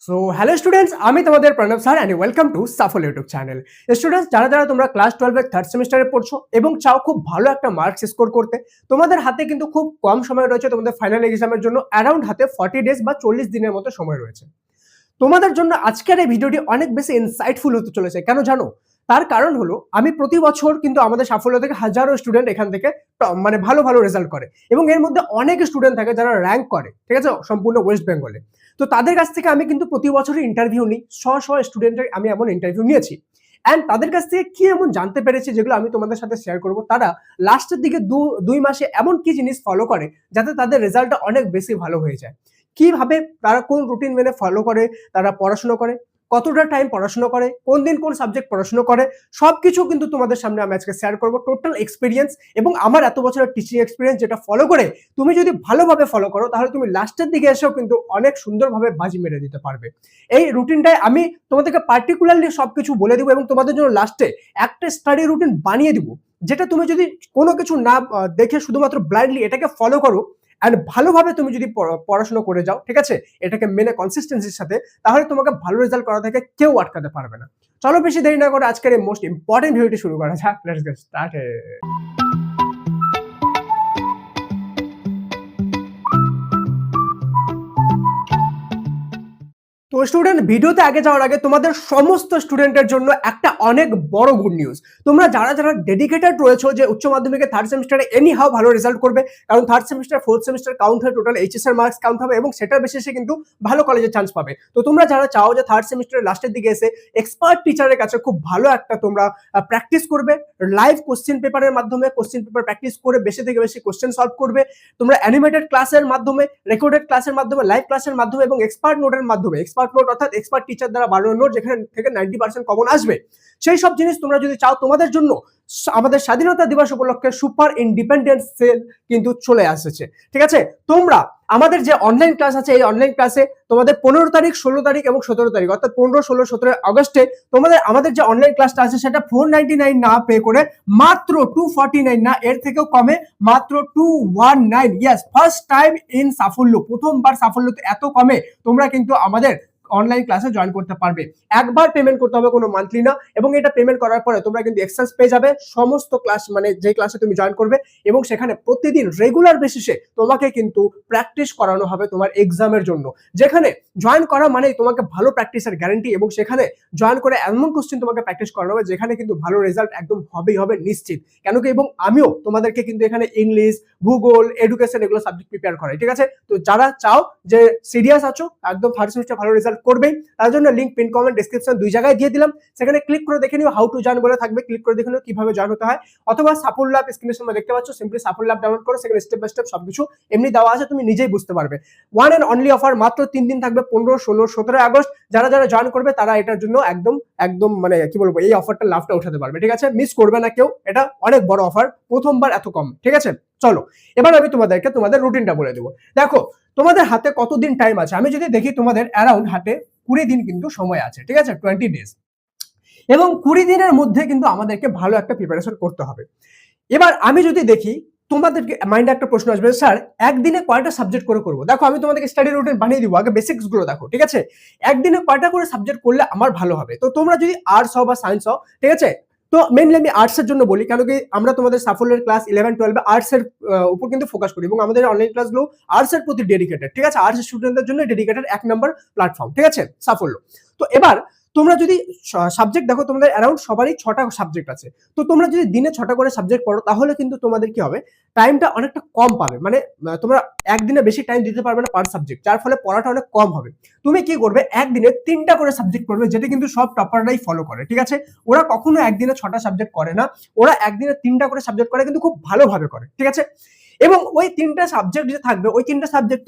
So hello students, আমি তোমাদের Pranab sir and welcome to Shuffle YouTube channel. Students, যারা যারা তোমরা ক্লাস 12 এর থার্ড সেমিস্টারে পড়ছো এবং চাও খুব ভালো একটা মার্কস স্কোর করতে, তোমাদের হাতে কিন্তু খুব কম সময় রয়েছে তোমাদের ফাইনাল এক্সামের জন্য। অ্যারাউন্ড হাতে 40 ডেজ বা 40 দিনের মতো সময় রয়েছে। তোমাদের জন্য আজকের এই ভিডিওটি অনেক বেশি ইনসাইটফুল হতে চলেছে। কেন জানো? তার কারণ হলো আমি প্রতি বছর কিন্তু আমাদের সাফল্য থেকে হাজারো স্টুডেন্ট এখান থেকে মানে ভালো ভালো রেজাল্ট করে এবং এর মধ্যে অনেক স্টুডেন্ট থাকে যারা র্যাঙ্ক করে, ঠিক আছে, সম্পূর্ণ ওয়েস্ট বেঙ্গলে। তো তাদের কাছ থেকে আমি কিন্তু প্রতি বছরই ইন্টারভিউ নিই, স্টুডেন্টের আমি এমন ইন্টারভিউ নিয়েছি অ্যান্ড তাদের কাছ থেকে কি এমন জানতে পেরেছি যেগুলো আমি তোমাদের সাথে শেয়ার করব। তারা লাস্টের দিকে দুই মাসে এমন কি জিনিস ফলো করে যাতে তাদের রেজাল্টটা অনেক বেশি ভালো হয়ে যায়। কিভাবে তারা কোন রুটিন মেনে ফলো করে, তারা পড়াশোনা করে, কতটা টাইম পড়াশোনা করে, কোন দিন কোন সাবজেক্ট পড়াশোনা করে, সবকিছু কিন্তু তোমাদের সামনে আমি আজকে শেয়ার করব। টোটাল এক্সপিরিয়েন্স এবং আমার এত বছরের টিচিং এক্সপিরিয়েন্স যেটা ফলো করে তুমি যদি ভালোভাবে ফলো করো তাহলে তুমি লাস্টের দিকে এসেও কিন্তু অনেক সুন্দরভাবে বাজি মেরে দিতে পারবে। এই রুটিনটাই আমি তোমাদেরকে পার্টিকুলারলি সবকিছু বলে দিব এবং তোমাদের জন্য লাস্টে একটা স্টাডি রুটিন বানিয়ে দিব, যেটা তুমি যদি কোনো কিছু না দেখে শুধুমাত্র ব্লাইন্ডলি এটাকে ফলো করো অ্যান্ড ভালোভাবে তুমি যদি পড়াশোনা করে যাও, ঠিক আছে, এটাকে মেনে কনসিস্টেন্সির সাথে, তাহলে তোমাকে ভালো রেজাল্ট করা থেকে কেউ আটকাতে পারবে না। চলো বেশি দেরি না করে আজকের এই মোস্ট ইম্পর্টেন্ট ভিডিওটি শুরু করা যাক। Let's get started. তো স্টুডেন্ট, ভিডিওতে আগে যাওয়ার আগে তোমাদের সমস্ত স্টুডেন্টের জন্য একটা অনেক বড় গুড নিউজ। তোমরা যারা যারা ডেডিকেটেড রয়েছো যে উচ্চ মাধ্যমিকে থার্ড সেমিস্টারে এনি হাও ভালো রেজাল্ট করবে, কারণ third semester fourth semester count হয়, টোটাল এইচএস এর মার্কস কাউন্ট হবে এবং সেটার বেসিসে কিন্তু ভালো কলেজে চান্স পাবে। তো তোমরা যারা চাও যে থার্ড সেমিস্টারের লাস্টের দিকে এসে এক্সপার্ট টিচারের কাছে খুব ভালো একটা তোমরা প্র্যাকটিস করবে, লাইভ কোশ্চেন পেপারের মাধ্যমে কোশ্চেন পেপার প্র্যাকটিস করে বেশি থেকে বেশি কোশ্চেন সলভ করবে, তোমরা অ্যানিমেটেড ক্লাসের মাধ্যমে, রেকর্ডেড ক্লাসের মাধ্যমে, লাইভ ক্লাসের মাধ্যমে এবং এক্সপার্ট নোটের মাধ্যমে, এক্সপার্ট নোট অর্থাৎ এক্সপার্ট টিচার দ্বারা বানানো নোট যেখানে থেকে 90% কমন আসবে, সেই সব জিনিস তোমরা যদি চাও, তোমাদের জন্য আমাদের স্বাধীনতা দিবস উপলক্ষে সুপার ইন্ডিপেন্ডেন্ট সেল কিন্তু চলে আসছে। ঠিক আছে, তোমরা আমাদের যে অনলাইন ক্লাস আছে, এই অনলাইন ক্লাসে তোমাদের 15 তারিখ, 16 তারিখ এবং 17 তারিখ অর্থাৎ 15, 16, 17 আগস্টে তোমাদের আমাদের যে অনলাইন ক্লাসটা আছে সেটা 499 না পে করে মাত্র 249, না এর থেকেও কমে, মাত্র 219। ইয়েস, ফার্স্ট টাইম ইন সাফল্য, প্রথমবার সাফল্যতে এত কমে তোমরা কিন্তু আমাদের অনলাইন ক্লাসে জয়েন করতে পারবে। একবার পেমেন্ট করতে হবে, কোনো মান্থলি না, এবং এটা পেমেন্ট করার পরে তোমরা কিন্তু এক্সেস পেয়ে যাবে সমস্ত ক্লাস, মানে যে ক্লাসে তুমি জয়েন করবে, এবং সেখানে প্রতিদিন রেগুলার বেসিসে তোমাকে কিন্তু প্র্যাকটিস করানো হবে তোমার এক্সামের জন্য, যেখানে জয়েন করা মানে তোমাকে ভালো প্র্যাকটিসের গ্যারান্টি, এবং সেখানে জয়েন করে এমন কোশ্চেন তোমাকে প্র্যাকটিস করানো হবে যেখানে কিন্তু ভালো রেজাল্ট একদম হবেই হবে নিশ্চিত। কেন কি, এবং আমিও তোমাদেরকে কিন্তু এখানে ইংলিশ, ভূগোল, এডুকেশন এগুলো সাবজেক্ট প্রিপেয়ার করাই। ঠিক আছে, তো যারা চাও যে সিরিয়াস আছো, একদম থার্ড সেমিস্টার ভালো রেজাল্ট করবে, তার জন্য লিংক পিন কমেন্ট ডেসক্রিপশন দুই জায়গায় দিয়ে দিলাম, সেখানে ক্লিক করে দেখে নিও হাউ টু জয়েন বলে থাকবে, ক্লিক করে দেখে নিও কিভাবে জয়েন হতে হয়, অথবা সাফল্য ল্যাব স্ক্রিনের সামনে দেখতে পাচ্ছ, সিম্পলি সাফল্য ল্যাব ডাউনলোড করো, সেখানে স্টেপ বাই স্টেপ সবকিছু এমনি দেওয়া আছে, তুমি নিজেই বুঝতে পারবে। ওয়ান এন্ড অনলি অফার, মাত্র 3 দিন থাকবে, 15, 16, 17 আগস্ট। যারা যারা জয়েন করবে তারা এটার জন্য একদম একদম মানে কি বলবো, এই অফারটা লাভটা উঠাতে পারবে। ঠিক আছে, মিস করবে না কেউ, এটা অনেক বড় অফার, প্রথমবার এত কম। ঠিক আছে, চলো এবার আমি তোমাদেরকে তোমাদের রুটিনটা বলে দেবো। দেখো তোমাদের হাতে কতদিন টাইম আছে, আমি যদি দেখি তোমাদের অ্যারাউন্ড হাতে 20 দিন কিন্তু সময় আছে। ঠিক আছে, 20 ডেজ, এবং 20 দিনের মধ্যে কিন্তু আমাদেরকে ভালো একটা প্রিপারেশন করতে হবে। এবার আমি যদি দেখি, তোমাদেরকে মাইন্ডে একটা প্রশ্ন আসবে, স্যার একদিনে কয়টা সাবজেক্ট করে করবো? দেখো আমি তোমাদেরকে স্টাডি রুটিন বানিয়ে দিব, আগে বেসিক্স গুলো দেখো। ঠিক আছে, একদিনে কয়টা করে সাবজেক্ট করলে আমার ভালো হবে? তো তোমরা যদি আর্টস হও বা সায়েন্স হও, ঠিক আছে, তো মেইনলি আমি আর্টস এর জন্য বলি, কেন কি আমরা তোমাদের সাফল্যের ক্লাস 11, 12 আর্টস এর উপর কিন্তু ফোকাস করি, এবং আমাদের অনলাইন ক্লাসগুলো আর্টস এর প্রতি ডেডিকেটেড। ঠিক আছে, আর্টস স্টুডেন্টদের জন্য ডেডিকেটেড 1 নম্বর প্ল্যাটফর্ম। ঠিক আছে, সাফল্য। তো এবার তোমরা যদি সাবজেক্ট দেখো, তোমাদের অ্যারাউন্ড সবারই 6টা সাবজেক্ট আছে। তো তোমরা যদি দিনে 6টা করে সাবজেক্ট পড়ো, তাহলে কিন্তু তোমাদের কি হবে, টাইমটা অনেকটা কম পাবে, মানে তোমরা একদিনে বেশি টাইম দিতে পারবে না পার সাবজেক্ট, যার ফলে পড়াটা অনেক কম হবে। তুমি কি করবে, একদিনে 3টা করে সাবজেক্ট পড়বে, যেটা কিন্তু সব টপাররাই ফলো করে। ঠিক আছে, ওরা কখনো একদিনে 6টা সাবজেক্ট করে না, ওরা একদিনে 3টা করে সাবজেক্ট করে, কিন্তু খুব ভালোভাবে করে। ঠিক আছে, এবং ওই 3টা সাবজেক্ট যে থাকবে, ওই 3টা সাবজেক্ট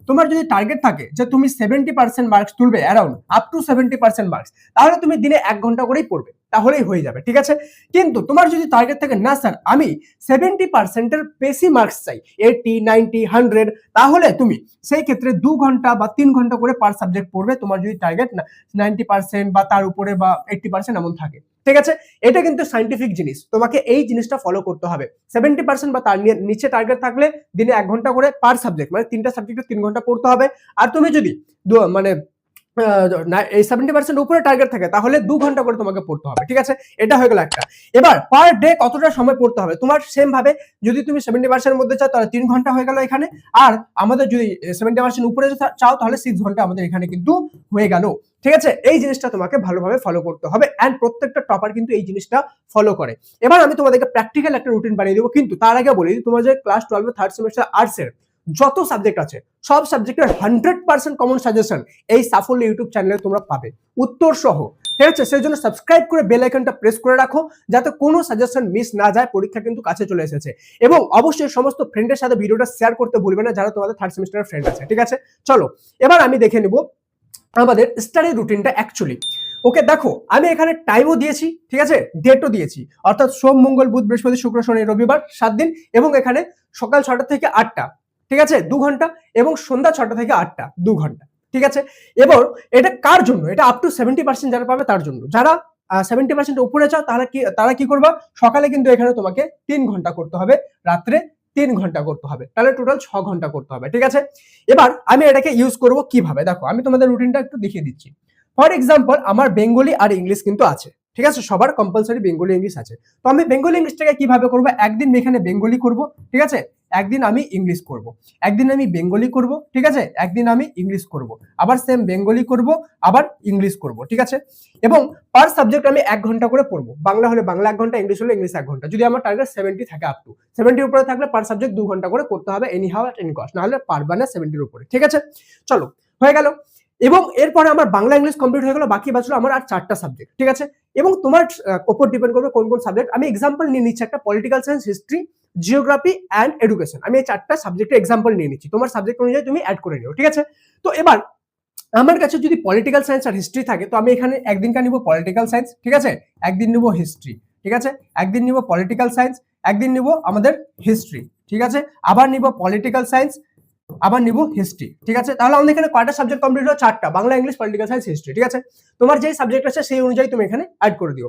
তোমার যদি টার্গেট থাকে যে তুমি 70% মার্কস তুলবে, অ্যারাউন্ড আপ টু 70% মার্কস, তাহলে তুমি দিনে 1 ঘন্টা করেই পড়বে, তাহলেই হয়ে যাবে। ঠিক আছে, কিন্তু তোমার যদি টার্গেট থাকে, না স্যার আমি 70% বেশি মার্কস চাই, 80, 90, 100, তাহলে তুমি সেই ক্ষেত্রে 2 ঘন্টা বা 3 ঘন্টা করে পার সাবজেক্ট পড়বে, তোমার যদি টার্গেট 90% বা তার উপরে বা 80% এমন থাকে। ঠিক আছে, এটা কিন্তু সাইন্টিফিক জিনিস, তোমাকে এই জিনিসটা ফলো করতে হবে। 70% বা তার নিচে টার্গেট থাকলে দিনে 1 ঘন্টা করে পার সাবজেক্ট, মানে 3টা সাবজেক্টে 3 ঘন্টা পড়তে হবে। আর তুমি যদি মানে এই 70% উপরে টার্গেট থাকে তাহলে 2 ঘন্টা করে তোমাকে পড়তে হবে, ঠিক আছে? এটা হয়ে গেল একটা। এবার পার ডে কতটা সময় পড়তে হবে তোমার সেম ভাবে যদি তুমি 70% এর মধ্যে চাও তাহলে 3 ঘন্টা হয়ে গেল এখানে। আর আমাদের যদি 70% উপরে চাও তাহলে 6 ঘন্টা আমাদের এখানে কিন্তু হয়ে গেল, ঠিক আছে? এই জিনিসটা তোমাকে ভালোভাবে ফলো করতে হবে এন্ড প্রত্যেকটা টপার কিন্তু এই জিনিসটা ফলো করে। এবার আমি তোমাদেরকে প্র্যাকটিক্যাল একটা রুটিন বানিয়ে দেবো, কিন্তু তার আগে বলি তোমার যে ক্লাস 12 এর 3rd সেমিস্টার আর্টসের যত সাবজেক্ট আছে সব সাবজেক্টের 100% কমন সাজেশন এই সাফল্য ইউটিউব চ্যানেলে তোমরা পাবে উত্তর সহ, ঠিক আছে? সেই জন্য সাবস্ক্রাইব করে বেল আইকনটা প্রেস করে রাখো যাতে কোনো সাজেশন মিস না যায়। পরীক্ষা কিন্তু কাছে চলে এসেছে এবং অবশ্যই সমস্ত ফ্রেন্ডের সাথে ভিডিওটা শেয়ার করতে ভুলবে না যারা তোমাদের 3rd সেমিস্টারের ফ্রেন্ড আছে, ঠিক আছে? চলো এবার আমি দেখে নিব আমাদের স্টাডি রুটিনটা অ্যাকচুয়ালি। ওকে দেখো আমি এখানে টাইমও দিয়েছি, ঠিক আছে, ডেটও দিয়েছি, অর্থাৎ সোম মঙ্গল বুধ বৃহস্পতি শুক্র শনি রবিবার 7 দিন এবং এখানে সকাল 6টা থেকে 8টা, ঠিক আছে 2 ঘন্টা, এবং সন্ধ্যা 6টা থেকে 8টা 2 ঘন্টা, ঠিক আছে? এবার এটা কার জন্য? এটা আপ টু 70% যারা পাবে তার জন্য। যারা 70% উপরে চাও তারা কি করবা, সকালে কিন্তু এখানে তোমাকে 3 ঘন্টা করতে হবে, রাত্রে 3 ঘন্টা করতে হবে, তাহলে টোটাল 6 ঘন্টা করতে হবে, ঠিক আছে? এবার আমি এটাকে ইউজ করব কিভাবে দেখো আমি তোমাদের রুটিনটা একটু দেখিয়ে দিচ্ছি। ফর এক্সাম্পল আমার বেঙ্গলি আর ইংলিশ কিন্তু আছে, ঠিক আছে? সবার কম্পালসরি বেঙ্গলি ইংলিশ আছে। তো আমি বেঙ্গলি ইংলিশটাকে কিভাবে করব, একদিন এখানে বেঙ্গলি করব, ঠিক আছে, একদিন আমি ইংলিশ করব, একদিন আমি বেঙ্গলি করব, ঠিক আছে, একদিন আমি ইংলিশ করব, আবার সেম বেঙ্গলি করব, আবার ইংলিশ করব, ঠিক আছে? এবং পার সাবজেক্ট আমি 1 ঘন্টা করে পড়বো, বাংলা হলে বাংলা 1 ঘন্টা, ইংলিশ হলে ইংলিশ 1 ঘন্টা। যদি আমার টার্গেট 70 থাকে, আপ টু 70 উপরে থাকলে পার সাবজেক্ট 2 ঘন্টা করে করতে হবে any how at any cost, না হলে পারবে না 70 উপরে, ঠিক আছে? চলো হয়ে গেল। এবং এরপরে আমার বাংলা ইংলিশ কমপ্লিট হয়ে গেল, বাকি বাঁচলো আমার আর 4টা সাবজেক্ট, ঠিক আছে? এবং তোমার উপর ডিপেন্ড করবে কোন কোন সাবজেক্ট। আমি এক্সাম্পল নিয়ে নিচ্ছি একটা, political science, history, geography and education. আমি এই 4টা সাবজেক্টের এক্সাম্পল নিয়ে নিচ্ছি, তোমার সাবজেক্ট অনুযায়ী তুমি অ্যাড করে নিও, ঠিক আছে? তো এবার আমার কাছে যদি পলিটিক্যাল সায়েন্স আর হিস্ট্রি থাকে তো আমি এখানে একদিনটা নিব পলিটিক্যাল সায়েন্স, ঠিক আছে, একদিন নিব হিস্ট্রি, ঠিক আছে, একদিন নিব পলিটিক্যাল সায়েন্স, একদিন নিব আমাদের হিস্ট্রি, ঠিক আছে, আবার নিব পলিটিক্যাল সায়েন্স, আবার নিব হিস্ট্রি, ঠিক আছে? তাহলে আমাদের এখানে কয়টা সাবজেক্ট কমপ্লিট হলো, 4টা, Bangla English political science history, ঠিক আছে? তোমার যেই সাবজেক্ট আছে সেই অনুযায়ী তুমি এখানে অ্যাড করে দিও।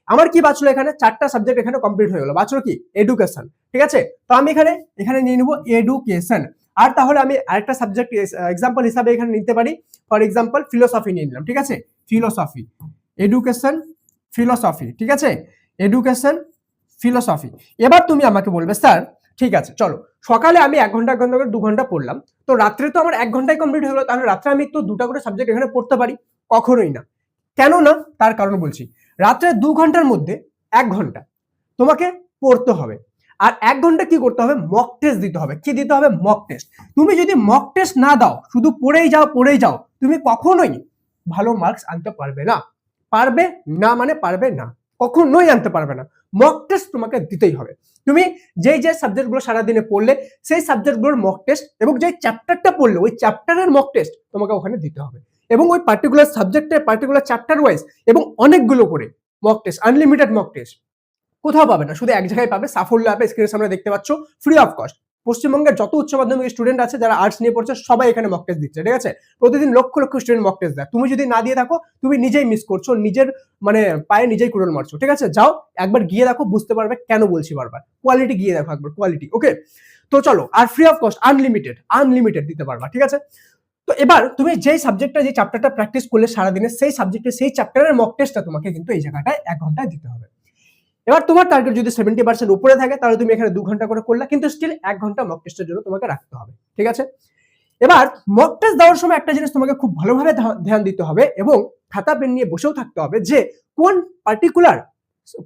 আমার কি বাঁচলো, এখানে 4টা সাবজেক্ট এখানে কমপ্লিট হয়ে গেল, বাঁচলো কি এডুকেশন, ঠিক আছে? তো আমি এখানে নিয়ে নিব এডুকেশন। আর তাহলে আমি আরেকটা সাবজেক্ট এক্সাম্পল হিসাবে এখানে নিতে পারি, ফর এক্সাম্পল ফিলোসফি নিয়ে নিলাম, ঠিক আছে, ফিলোসফি, এডুকেশন, ফিলোসফি, ঠিক আছে, এডুকেশন, ফিলোসফি। এবার তুমি আমাকে বলবে স্যার ঠিক আছে চলো সকালে আমি 1 ঘন্টা 1 ঘন্টা করে 2 ঘন্টা পড়লাম, তো রাত্রে তো আমার 1 ঘন্টায় কমপ্লিট হয়ে গেল, তাহলে রাত্রে আমি তো 2টা করে সাবজেক্ট এখানে পড়তে পারি? কখনোই না। কেন না? তার কারণ বলছি। রাত্রে 2 ঘন্টার মধ্যে 1 ঘন্টা তোমাকে পড়তে হবে, আর 1 ঘন্টা কি করতে হবে, মক টেস্ট দিতে হবে। কি দিতে হবে? Mock test. তুমি যদি মক টেস্ট না দাও, শুধু পড়েই যাও, তুমি কখনোই ভালো মার্কস আনতে পারবে না। পারবে না মানে পারবে না, কখনোই আনতে পারবে না। মক টেস্ট তোমাকে দিতেই হবে। তুমি যে সাবজেক্টগুলো সারাদিনে পড়লে সেই সাবজেক্টগুলোর মক টেস্ট, এবং যে চ্যাপ্টারটা পড়লে ওই চ্যাপ্টারের মক টেস্ট তোমাকে ওখানে দিতে হবে, এবং ওই পার্টিকুলার সাবজেক্টের পার্টিকুলার চ্যাপ্টার ওয়াইজ, এবং অনেকগুলো করে mock test, unlimited mock test. কোথাও পাবে না, শুধু এক জায়গায় পাবে, সাফল্য অ্যাপে স্ক্রিনের সামনে দেখতে পাচ্ছ, ফ্রি অফ কস্ট। পশ্চিমবঙ্গের যত উচ্চ মাধ্যমিক স্টুডেন্ট আছে যারা আর্টস নিয়ে পড়ছে সবাই এখানে মক টেস্ট দিচ্ছে, ঠিক আছে? প্রতিদিন lakh lakh student mock test দেয়। তুমি যদি না দিয়ে থাকো তুমি নিজেই মিস করছো, নিজের মানে পায়ে নিজেই কুড়োল মারছো, ঠিক আছে? যাও একবার গিয়ে দেখো, বুঝতে পারবে কেন বলছি বারবার। কোয়ালিটি গিয়ে দেখো একবার, কোয়ালিটি, ওকে? তো চলো, আর ফ্রি অফ কস্ট, আনলিমিটেড দিতে পারবা, ঠিক আছে? তো এবার তুমি যেই সাবজেক্টটা, যে চ্যাপ্টারটা প্র্যাকটিস করলে সারাদিনে, সেই সাবজেক্টের সেই চ্যাপ্টারের মক টেস্টটা তোমাকে কিন্তু এই জায়গাটায় 1 ঘন্টায় দিতে হবে। এবার তোমার টার্গেট যদি 70% উপরে থাকে তাহলে তুমি এখানে 2 ঘন্টা করে করলা, কিন্তু স্টিল 1 ঘন্টা মক টেস্টের জন্য তোমাকে রাখতে হবে, ঠিক আছে? এবার মক টেস্ট দেওয়ার সময় একটা জিনিস তোমাকে খুব ভালোভাবে ধ্যান দিতে হবে, এবং খাতা পেন নিয়ে বসেও থাকতে হবে যে কোন পার্টিকুলার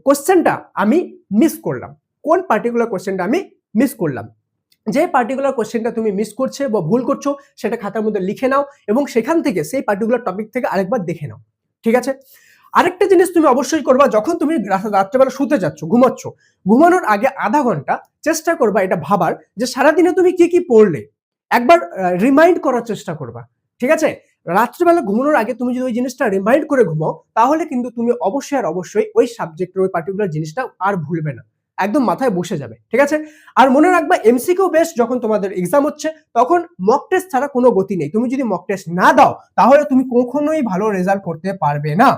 কোশ্চেনটা আমি মিস করলাম, কোন পার্টিকুলার কোশ্চেনটা আমি মিস করলাম। যে পার্টিকুলার কোশ্চেনটা তুমি মিস করছে বা ভুল করছো সেটা খাতার মধ্যে লিখে নাও, এবং সেখান থেকে সেই পার্টিকুলার টপিক থেকে আরেকবার দেখে নাও, ঠিক আছে? আরেকটা জিনিস তুমি অবশ্যই করবা, যখন তুমি রাত্রেবেলা শুতে যাচ্ছ, ঘুমানোর আগে আধা ঘন্টা চেষ্টা করবা এটা ভাবার যে সারাদিনে তুমি কি কি পড়লে, একবার রিমাইন্ড করার চেষ্টা করবা, ঠিক আছে? রাত্রেবেলা ঘুমানোর আগে তুমি যদি ওই জিনিসটা রিমাইন্ড করে ঘুমাও তাহলে কিন্তু তুমি অবশ্যই ওই সাবজেক্টের ওই পার্টিকুলার জিনিসটা আর ভুলবে না, একদম মাথায় বসে যাবে, ঠিক আছে? আর মনে রাখবা এমসিকিউ বেস যখন তোমাদের এক্সাম হচ্ছে তখন মক টেস্ট ছাড়া কোনো গতি নেই। তুমি যদি মক টেস্ট না দাও তাহলে তুমি কখনোই ভালো রেজাল্ট করতে পারবে না,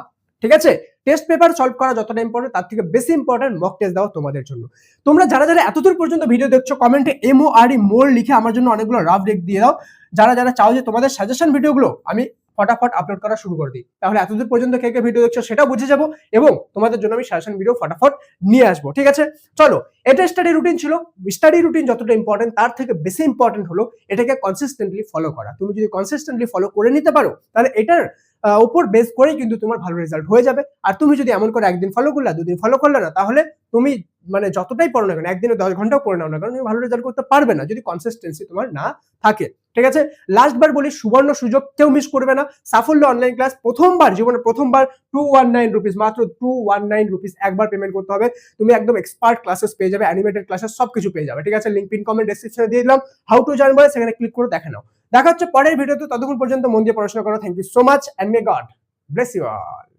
ঠিক আছে? টেস্ট পেপার সলভ করা যতটা ইম্পর্টেন্ট তার থেকে বেশি ইম্পর্টেন্ট মক টেস্ট দেওয়া তোমাদের জন্য। তোমরা যারা এতদূর পর্যন্ত ভিডিও দেখছো কমেন্টে MORE মোর লিখে আমার জন্য অনেকগুলো রাফ ডেক দিয়ে দাও। যারা চাও যে তোমাদের সাজেশন ভিডিওগুলো আমি ফটাফট আপলোড করা শুরু করে দিই। তাহলে এতদূর পর্যন্ত কে কে ভিডিও দেখছো সেটা বুঝে যাবো এবং তোমাদের জন্য আমি সাজেশন ভিডিও ফটাফট নিয়ে আসবো। ঠিক আছে, চলো, এটা স্টাডি রুটিন ছিল। স্টাডি রুটিন যতটা ইম্পর্টেন্ট তার থেকে বেশি ইম্পর্টেন্ট হলো এটাকে কনসিস্টেন্টলি ফলো করা। তুমি যদি কনসিস্টেন্টলি ফলো করে নিতে পারো তাহলে এটার উপর বেস করেই কিন্তু তোমার ভালো রেজাল্ট হয়ে যাবে। আর তুমি যদি এমন করে একদিন ফলো করলা, দুদিন ফলো করলে না, তাহলে তুমি মানে যতটাই পড়ো না কেন, একদিনে 10 ঘন্টাও পড়ে নাও না কারণ তুমি ভালো রেজাল্ট করতে পারবে না যদি কনসিস্টেন্সি তোমার না থাকে। ঠিক আছে, লাস্ট বার বলি, সুবর্ণ সুযোগ কেউ মিস করবে না। সাফল্য অনলাইন ক্লাস প্রথমবার, জীবনে প্রথমবার 219 রুপিস, মাত্র 219 রুপিস একবার পেমেন্ট করতে হবে। তুমি একদম এক্সপার্ট ক্লাসেস পেয়ে যাবে, অ্যানিমেটেড ক্লাসেস সবকিছু পেয়ে যাবে। ঠিক আছে, লিংক পিন কমেন্ট ডেসক্রিপশনে দিয়ে দিলাম, হাউ টু জয়েন বলে সেখানে ক্লিক করে দেখে নাও। দেখা হচ্ছে পরের ভিডিওতে, ততক্ষণ পর্যন্ত মন দিয়ে পড়াশোনা করো। Thank you so much and may God bless you all.